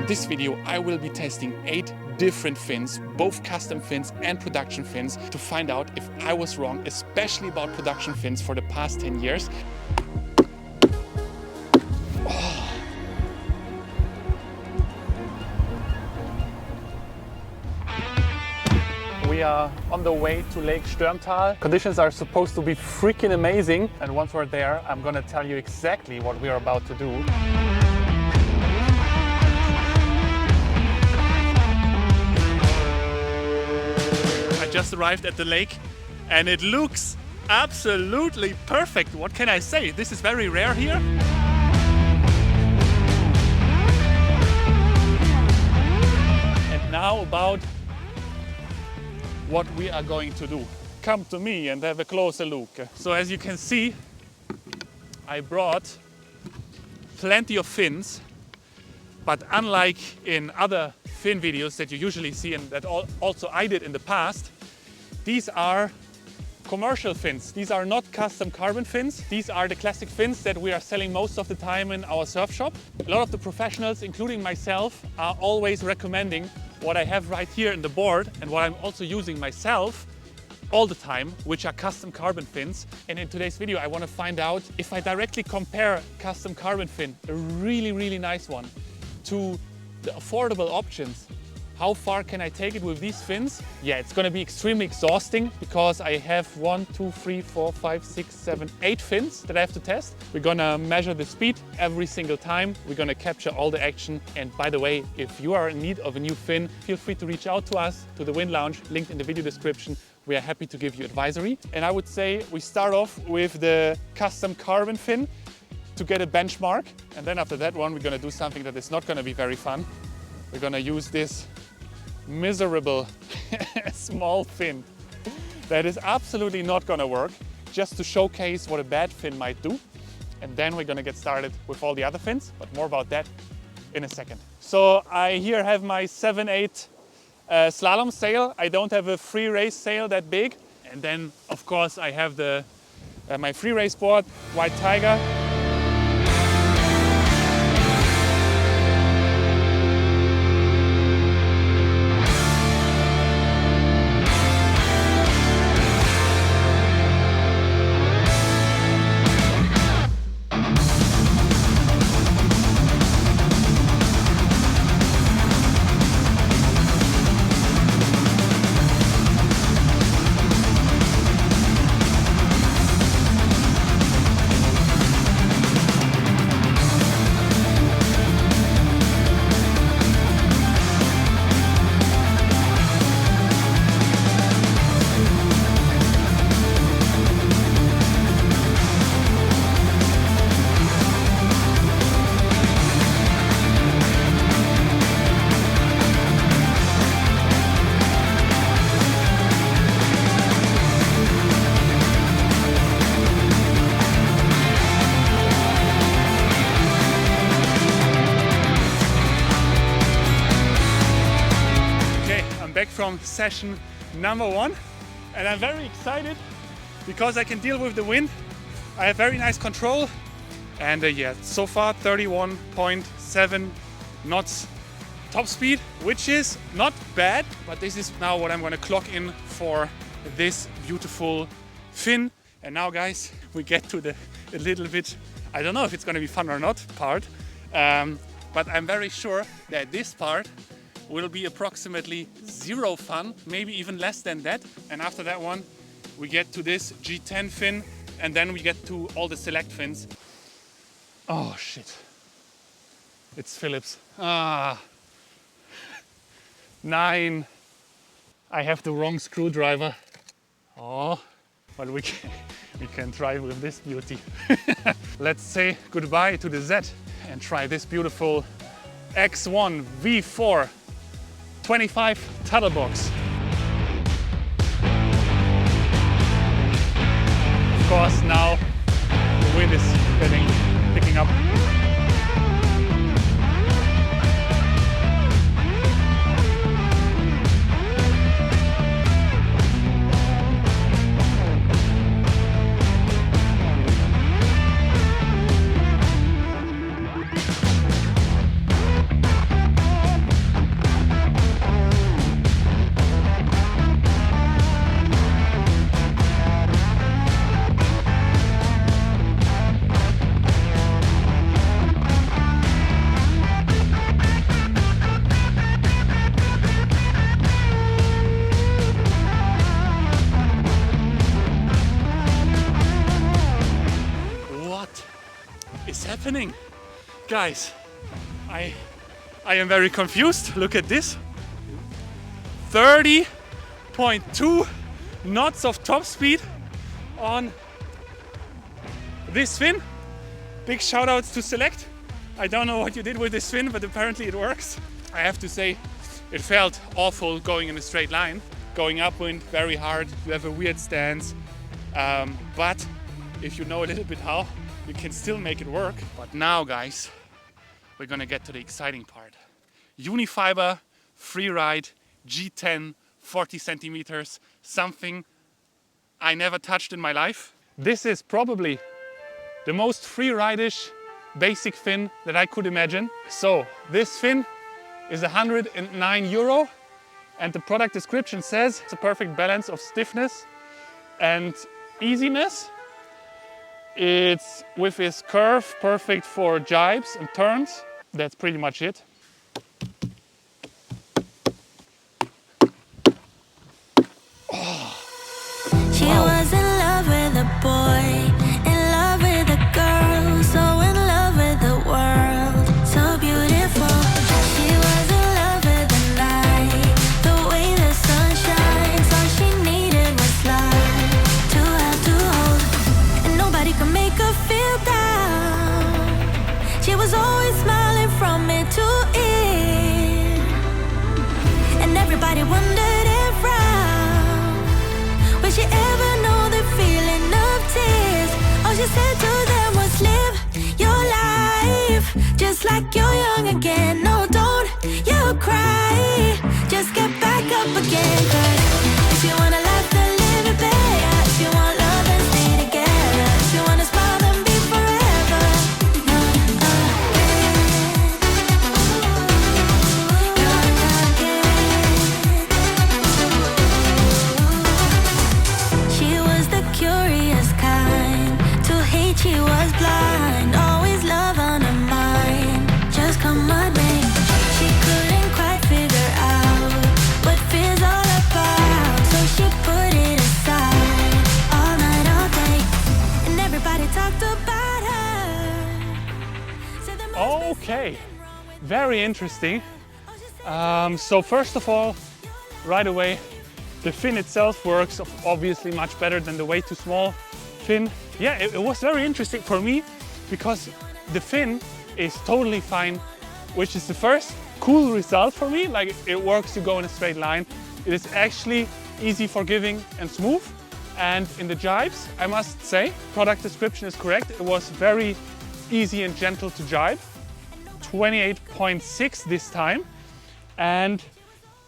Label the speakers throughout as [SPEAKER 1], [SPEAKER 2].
[SPEAKER 1] In this video, I will be testing 8 different fins, both custom fins and production fins, to find out if I was wrong, especially about production fins for the past 10 years. We are on the way to Lake Störmtal. Conditions are supposed to be freaking amazing. And once we're there, I'm gonna tell you exactly what we are about to do. I just arrived at the lake and it looks absolutely perfect. What can I say? This is very rare here. And now about what we are going to do. Come to me and have a closer look. So as you can see, I brought plenty of fins, but unlike in other fin videos that you usually see and that also I did in the past, these are commercial fins. These are not custom carbon fins. These are the classic fins that we are selling most of the time in our surf shop. A lot of the professionals, including myself, are always recommending what I have right here in the board and what I'm also using myself all the time, which are custom carbon fins. And in today's video, I want to find out if I directly compare custom carbon fin, a really nice one, to the affordable options. How far can I take it with these fins? Yeah, it's gonna be extremely exhausting because I have 1, 2, 3, 4, 5, 6, 7, 8 fins that I have to test. We're gonna measure the speed every single time. We're gonna capture all the action. And by the way, if you are in need of a new fin, feel free to reach out to us, to the Wind Lounge, linked in the video description. We are happy to give you advisory. And I would say we start off with the custom carbon fin to get a benchmark. And then after that one, we're gonna do something that is not gonna be very fun. We're gonna use this miserable small fin that is absolutely not gonna work, just to showcase what a bad fin might do. And then we're gonna get started with all the other fins, but more about that in a second. So I here have my 7/8 slalom sail. I don't have a free race sail that big. And then of course I have the my free race board, White Tiger. Back from session number 1, and I'm very excited because I can deal with the wind. I have very nice control, and yeah, so far 31.7 knots top speed, which is not bad, but this is now what I'm going to clock in for this beautiful fin. And now guys, we get to the a little bit, I don't know if it's going to be fun or not part, but I'm very sure that this part will be approximately 0 fun, maybe even less than that. And after that one, we get to this G10 fin, and then we get to all the select fins. Oh shit, it's Phillips. 9. I have the wrong screwdriver. Oh, but we can try with this beauty. Let's say goodbye to the Z and try this beautiful X1 V4 25 tuttle box. Of course, now the wind is picking up. is happening? Guys, I am very confused. Look at this. 30.2 knots of top speed on this fin. Big shout outs to Select. I don't know what you did with this fin, but apparently it works. I have to say, it felt awful going in a straight line. Going upwind, very hard, you have a weird stance. But if you know a little bit how, you can still make it work. But now, guys, we're gonna get to the exciting part. Unifiber, free ride, G10, 40 centimeters, something I never touched in my life. This is probably the most free ride-ish basic fin that I could imagine. So this fin is €109, and the product description says it's a perfect balance of stiffness and easiness. It's with its curve perfect for jibes and turns. That's pretty much it.
[SPEAKER 2] She was in love with a boy, in love with a girl, so in love with the world, so beautiful. She was in love with the night, the way the sun shines. All she needed was love to have to hold, and nobody could make her feel down. She was always smiling from ear to ear, and everybody wondered around, will she ever know the feeling of tears? All she said to them was live your life just like you're young again. No, don't you cry, just get back up again. 'Cause if you wanna laugh, then live it better. If you want love, then stay together. If you wanna smile, then be forever young again. Young again. She was the curious kind. To hate, she was blind. Always love on her mind. Just come on, babe. She couldn't quite figure out what fear's all about, so she put it aside all night, all day, and everybody talked about her. Said there must be
[SPEAKER 1] Okay,
[SPEAKER 2] something wrong with
[SPEAKER 1] very interesting.
[SPEAKER 2] her. All she said
[SPEAKER 1] So first of all, right away, the fin itself works obviously much better than the way too small fin. Yeah, it was very interesting for me because the fin is totally fine, which is the first cool result for me. Like, it works to go in a straight line. It is actually easy forgiving and smooth. And in the jibes, I must say, product description is correct. It was very easy and gentle to jibe. 28.6 this time. And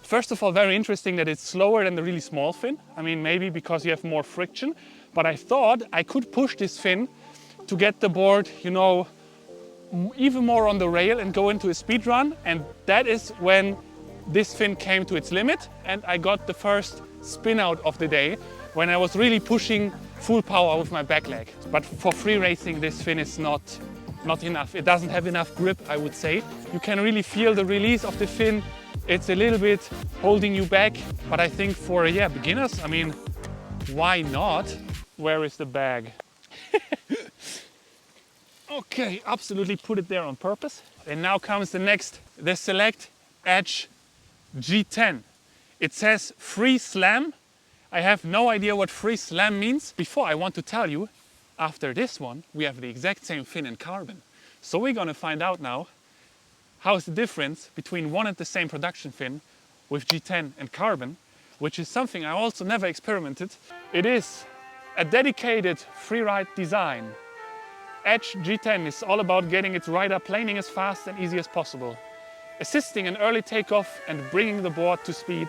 [SPEAKER 1] first of all, very interesting that it's slower than the really small fin. I mean, maybe because you have more friction, but I thought I could push this fin to get the board, you know, even more on the rail and go into a speed run. And that is when this fin came to its limit and I got the first spin out of the day, when I was really pushing full power with my back leg. But for free racing, this fin is not enough. It doesn't have enough grip, I would say. You can really feel the release of the fin. It's a little bit holding you back, but I think for beginners, I mean, why not? Where is the bag? Okay, absolutely put it there on purpose. And now comes the next, the Select Edge G10. It says free slam. I have no idea what free slam means. Before, I want to tell you, after this one, we have the exact same fin in carbon. So we're gonna find out now how's the difference between one and the same production fin with G10 and carbon, which is something I also never experimented. It is a dedicated freeride design. Edge G10 is all about getting its rider planing as fast and easy as possible, assisting in early takeoff and bringing the board to speed.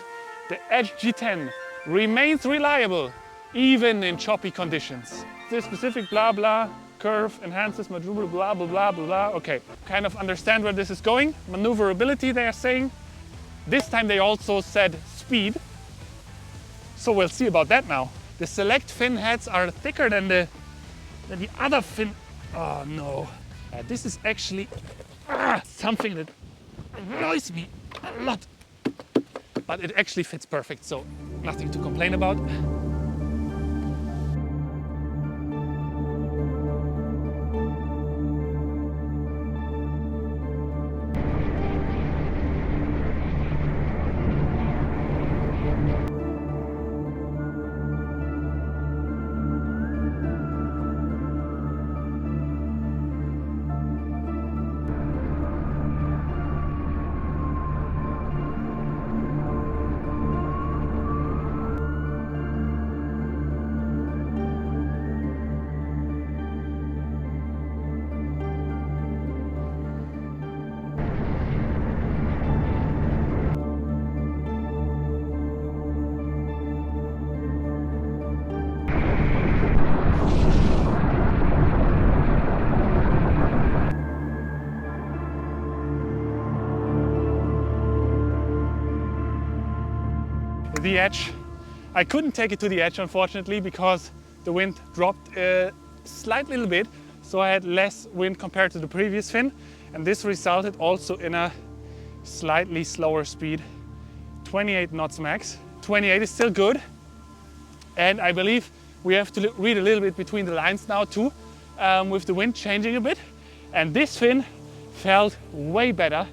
[SPEAKER 1] The Edge G10 remains reliable even in choppy conditions. The specific blah blah curve enhances maneuverability, blah blah blah blah blah. Okay, kind of understand where this is going. Maneuverability, they are saying. This time they also said speed. So we'll see about that now. The Select fin heads are thicker than the other fin. Oh no. This is actually something that annoys me a lot. But it actually fits perfect, so nothing to complain about. the edge. I couldn't take it to the edge, unfortunately, because the wind dropped a slight little bit, so I had less wind compared to the previous fin, and this resulted also in a slightly slower speed, 28 knots max. 28 is still good, and I believe we have to read a little bit between the lines now too, with the wind changing a bit. And this fin felt way better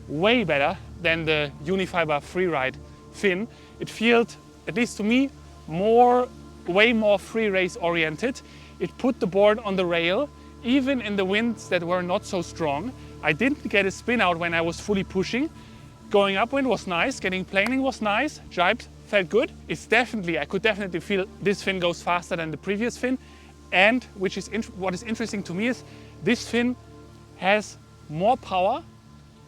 [SPEAKER 1] than the Unifiber Freeride fin. It felt, at least to me, way more free race oriented. It put the board on the rail, even in the winds that were not so strong. I didn't get a spin out when I was fully pushing. Going upwind was nice, getting planing was nice, jibes felt good. I could definitely feel this fin goes faster than the previous fin. And what is interesting to me is this fin has more power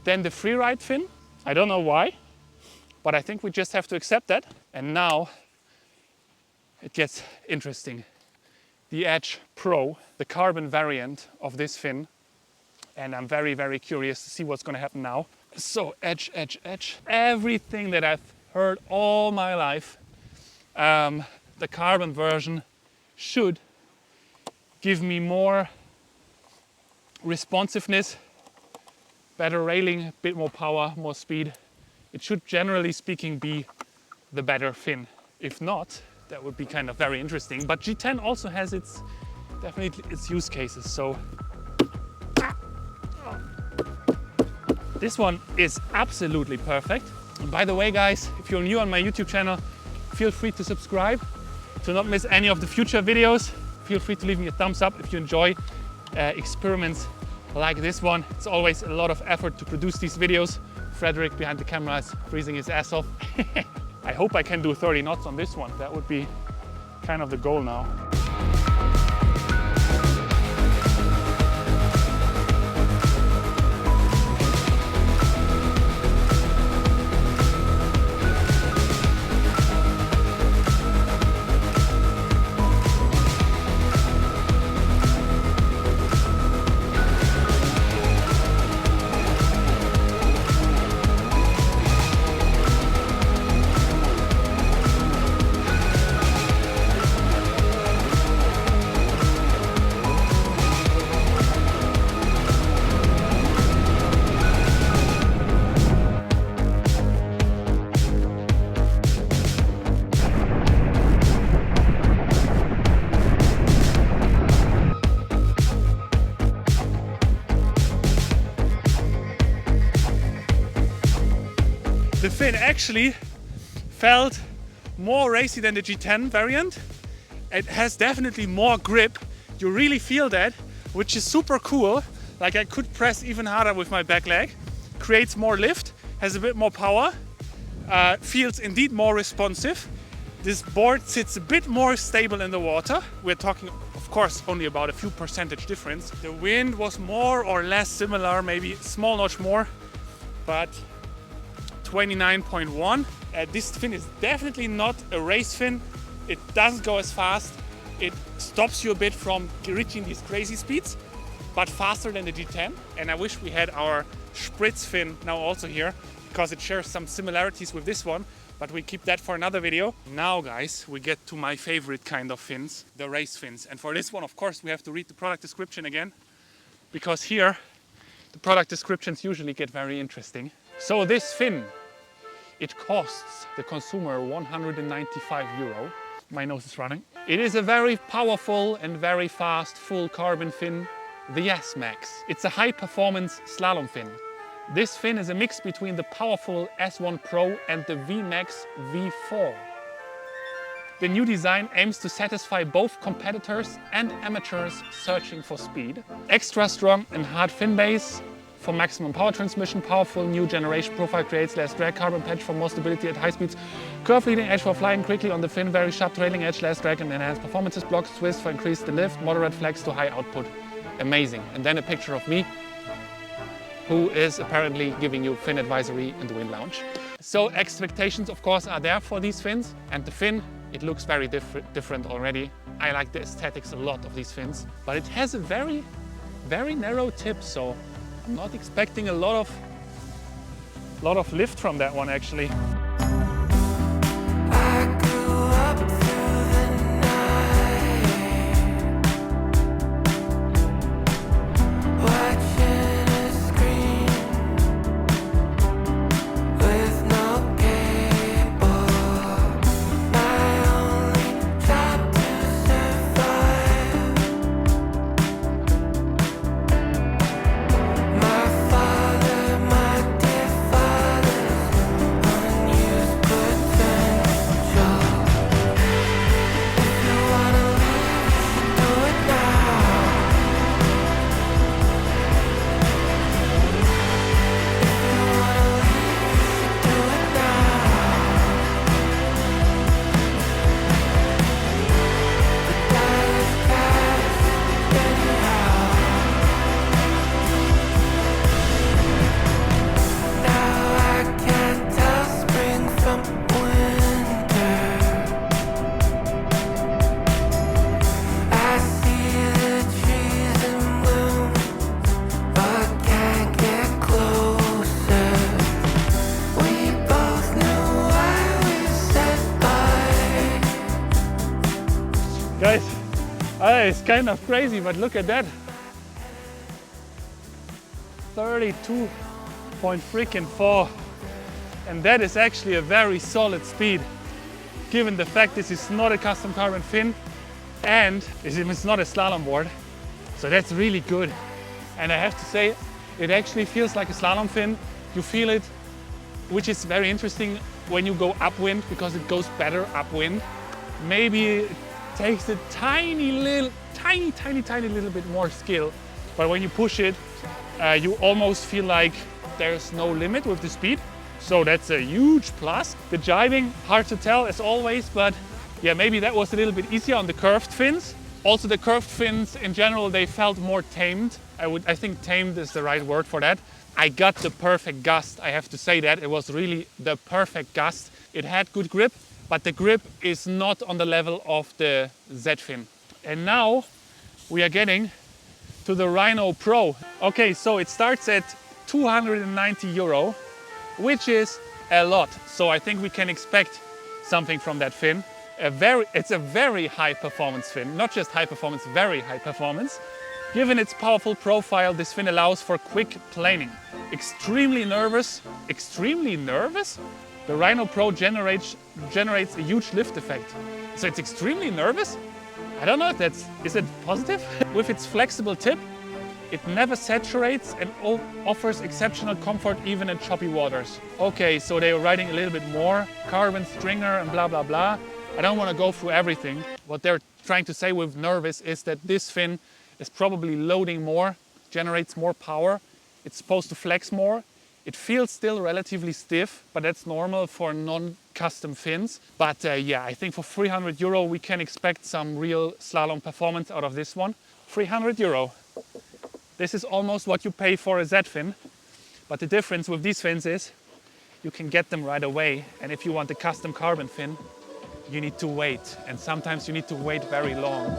[SPEAKER 1] than the Freeride fin. I don't know why, but I think we just have to accept that. And now it gets interesting. The Edge Pro, the carbon variant of this fin, and I'm very, very curious to see what's going to happen now. So edge. Everything that I've heard all my life, the carbon version should give me more responsiveness, better railing, a bit more power, more speed. It should, generally speaking, be the better fin. If not, that would be kind of very interesting. But G10 also has definitely its use cases. So this one is absolutely perfect. And by the way, guys, if you're new on my YouTube channel, feel free to subscribe to not miss any of the future videos. Feel free to leave me a thumbs up if you enjoy experiments like this one. It's always a lot of effort to produce these videos. Frederick behind the camera is freezing his ass off. I hope I can do 30 knots on this one. That would be kind of the goal now. The fin actually felt more racy than the G10 variant. It has definitely more grip. You really feel that, which is super cool. Like I could press even harder with my back leg. Creates more lift, has a bit more power, feels indeed more responsive. This board sits a bit more stable in the water. We're talking, of course, only about a few percentage difference. The wind was more or less similar, maybe a small notch more, but 29.1. This fin is definitely not a race fin. It doesn't go as fast. It stops you a bit from reaching these crazy speeds, but faster than the G10. And I wish we had our Spritz fin now also here, because it shares some similarities with this one, but we keep that for another video. Now, guys, we get to my favorite kind of fins, the race fins. And for this one, of course, we have to read the product description again, because here the product descriptions usually get very interesting. So this fin, it costs the consumer €195. My nose is running. It is a very powerful and very fast full carbon fin, the S-Max. It's a high performance slalom fin. This fin is a mix between the powerful S1 Pro and the VMAX V4. The new design aims to satisfy both competitors and amateurs searching for speed. Extra strong and hard fin base for maximum power transmission. Powerful new generation profile creates less drag. Carbon patch for more stability at high speeds. Curved leading edge for flying quickly on the fin. Very sharp trailing edge, less drag and enhanced performances. Blocks twist for increased lift. Moderate flex to high output. Amazing. And then a picture of me, who is apparently giving you fin advisory in the Wind Lounge. So expectations, of course, are there for these fins. And the fin, it looks very different already. I like the aesthetics a lot of these fins. But it has a very, very narrow tip, so I'm not expecting a lot of lift from that one, actually. it's kind of crazy, but look at that. 32.4. And that is actually a very solid speed, given the fact this is not a custom carbon fin and it's not a slalom board. So that's really good. And I have to say, it actually feels like a slalom fin. You feel it, which is very interesting when you go upwind, because it goes better upwind. Maybe it takes a tiny little bit more skill, but when you push it, you almost feel like there's no limit with the speed. So that's a huge plus. The jibing, hard to tell as always, but yeah, maybe that was a little bit easier on the curved fins. Also the curved fins in general, they felt more tamed. I think tamed is the right word for that. I got the perfect gust, I have to say that. It was really the perfect gust. It had good grip, but the grip is not on the level of the Z fin. And now we are getting to the Rhino Pro. Okay, so it starts at 290 euro, which is a lot. So I think we can expect something from that fin. It's a very high performance fin, not just high performance, very high performance. Given its powerful profile, this fin allows for quick planing. Extremely nervous? The Rhino Pro generates a huge lift effect. So it's extremely nervous? I don't know if is it positive? With its flexible tip, it never saturates and offers exceptional comfort even in choppy waters. Okay, so they are writing a little bit more. Carbon stringer and blah, blah, blah. I don't want to go through everything. What they're trying to say with nervous is that this fin is probably loading more, generates more power. It's supposed to flex more. It feels still relatively stiff, but that's normal for non-custom fins. But yeah, I think for 300 euro, we can expect some real slalom performance out of this one. 300 euro. This is almost what you pay for a Z fin. But the difference with these fins is you can get them right away. And if you want a custom carbon fin, you need to wait. And sometimes you need to wait very long.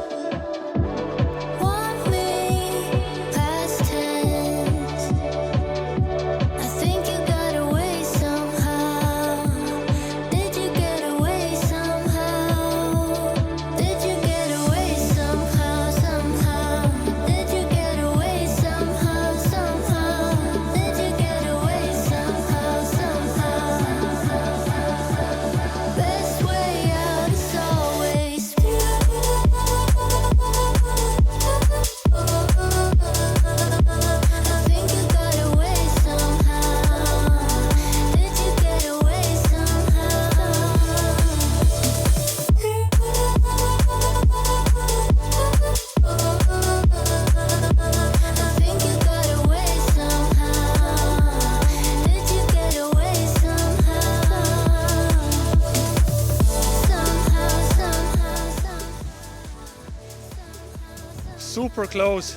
[SPEAKER 1] Super close,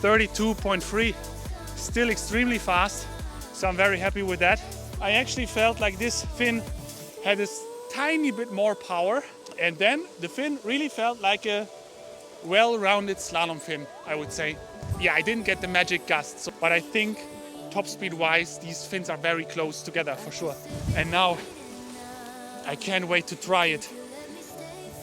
[SPEAKER 1] 32.3, still extremely fast, so I'm very happy with that. I actually felt like this fin had a tiny bit more power, and then the fin really felt like a well-rounded slalom fin, I would say. Yeah, I didn't get the magic gust, but I think top speed wise these fins are very close together for sure. And now I can't wait to try it.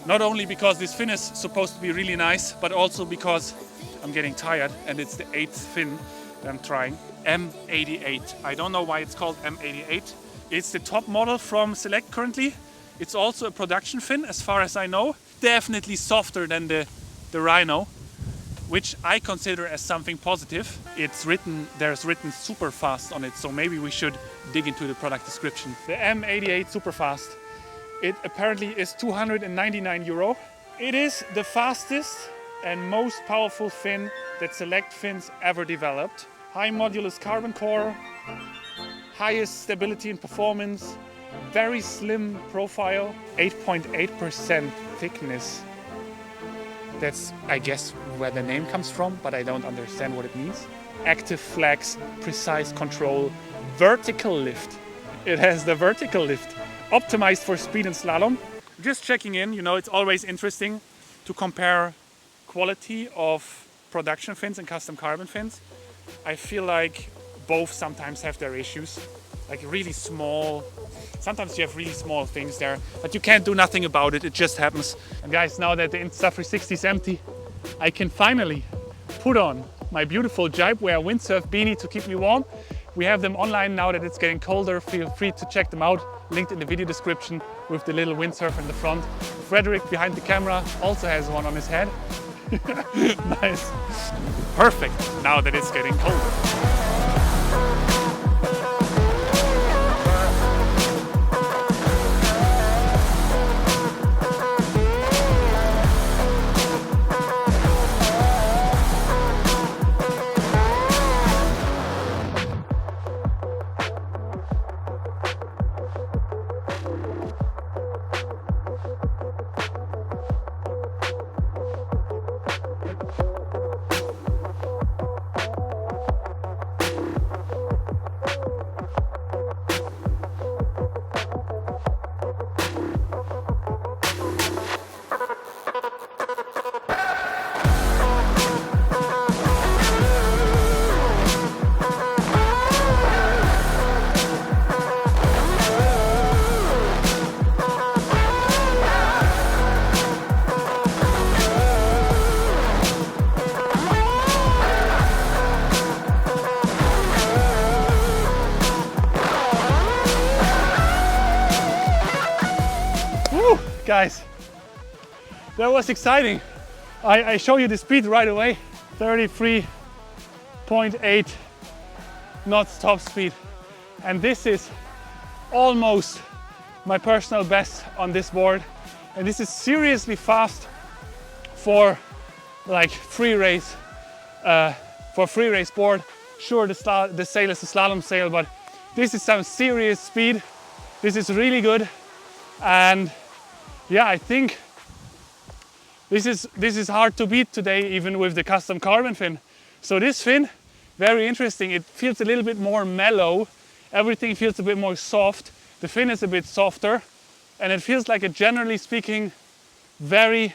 [SPEAKER 1] Not only because this fin is supposed to be really nice, but also because I'm getting tired and it's the 8th fin that I'm trying. M88. I don't know why it's called M88. It's the top model from Select currently. It's also a production fin as far as I know. Definitely softer than the Rhino, which I consider as something positive. There's written super fast on it, so maybe we should dig into the product description. The M88 super fast. It apparently is 299 euro. It is the fastest and most powerful fin that Select fins ever developed. High modulus carbon core, highest stability and performance, very slim profile, 8.8% thickness. That's, I guess, where the name comes from, but I don't understand what it means. Active flex, precise control, vertical lift. It has the vertical lift. Optimized for speed and slalom. Just checking in, it's always interesting to compare quality of production fins and custom carbon fins. I feel like both sometimes have their issues, like really small. Sometimes you have really small things there, but you can't do nothing about it. It just happens. And guys, now that the Insta360 is empty, I can finally put on my beautiful Jibewear windsurf beanie to keep me warm. We have them online now that it's getting colder. Feel free to check them out. Linked in the video description with the little windsurf in the front. Frederick behind the camera also has one on his head. Nice. Perfect now that it's getting colder. Guys, that was exciting. I show you the speed right away. 33.8 knots top speed. And this is almost my personal best on this board. And this is seriously fast for like free race board. Sure, the sail is a slalom sail, but this is some serious speed. This is really good. And yeah, I think this is hard to beat today, even with the custom carbon fin. So this fin, very interesting. It feels a little bit more mellow. Everything feels a bit more soft. The fin is a bit softer, and it feels like a, generally speaking, very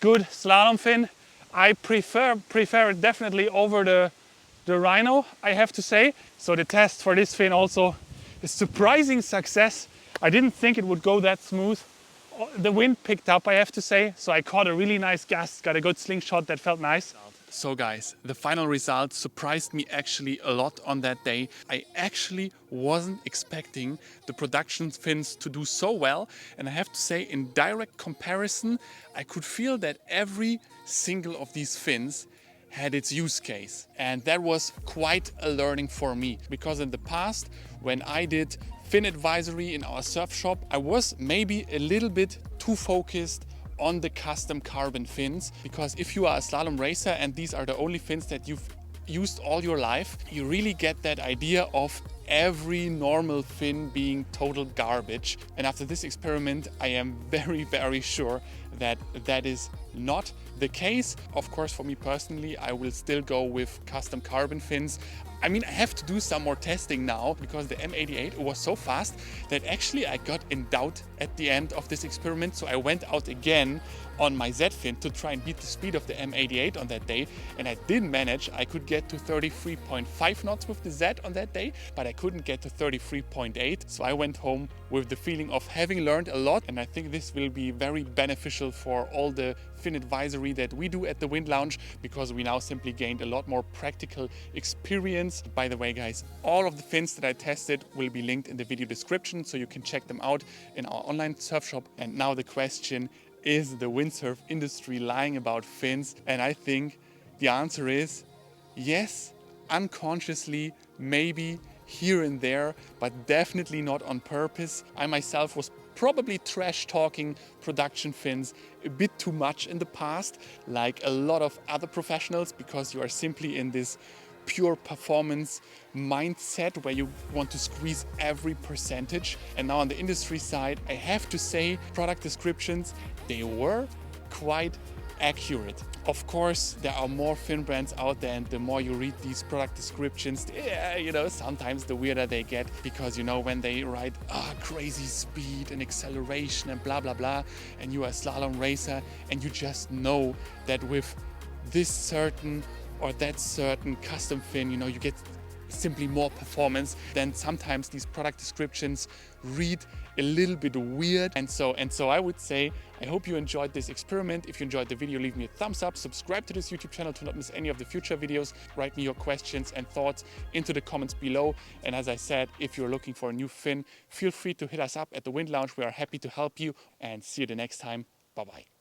[SPEAKER 1] good slalom fin. I prefer it definitely over the Rhino, I have to say. So the test for this fin also is surprising success. I didn't think it would go that smooth. The wind picked up, I have to say, so I caught a really nice gust, got a good slingshot that felt nice. So guys, the final result surprised me actually a lot on that day. I actually wasn't expecting the production fins to do so well, and I have to say, in direct comparison, I could feel that every single of these fins had its use case, and that was quite a learning for me, because in the past, when I did fin advisory in our surf shop, I was maybe a little bit too focused on the custom carbon fins, because if you are a slalom racer and these are the only fins that you've used all your life, you really get that idea of every normal fin being total garbage. And after this experiment, I am very, very sure that that is not the case. Of course, for me personally, I will still go with custom carbon fins. I mean, I have to do some more testing now, because the M88 was so fast that actually I got in doubt at the end of this experiment. So I went out again on my Z fin to try and beat the speed of the M88 on that day, and I didn't manage. I could get to 33.5 knots with the Z on that day, but I couldn't get to 33.8. So I went home with the feeling of having learned a lot, and I think this will be very beneficial for all the fin advisory that we do at the Wind Lounge, because we now simply gained a lot more practical experience. By the way, guys, all of the fins that I tested will be linked in the video description, so you can check them out in our online surf shop. And now the question: is the windsurf industry lying about fins? And I think the answer is yes, unconsciously, maybe here and there, but definitely not on purpose. I myself was probably trash talking production fins a bit too much in the past, like a lot of other professionals, because you are simply in this pure performance mindset where you want to squeeze every percentage. And now on the industry side, I have to say, product descriptions, they were quite accurate. Of course, there are more fin brands out there, and the more you read these product descriptions, sometimes the weirder they get, because when they write crazy speed and acceleration and blah blah blah, and you are a slalom racer and you just know that with this certain or that certain custom fin, you get simply more performance, then sometimes these product descriptions read a little bit weird. And so I would say, I hope you enjoyed this experiment. If you enjoyed the video, leave me a thumbs up, subscribe to this YouTube channel to not miss any of the future videos, write me your questions and thoughts into the comments below. And as I said, if you're looking for a new fin, feel free to hit us up at the Wind Lounge. We are happy to help you, and see you the next time. Bye bye.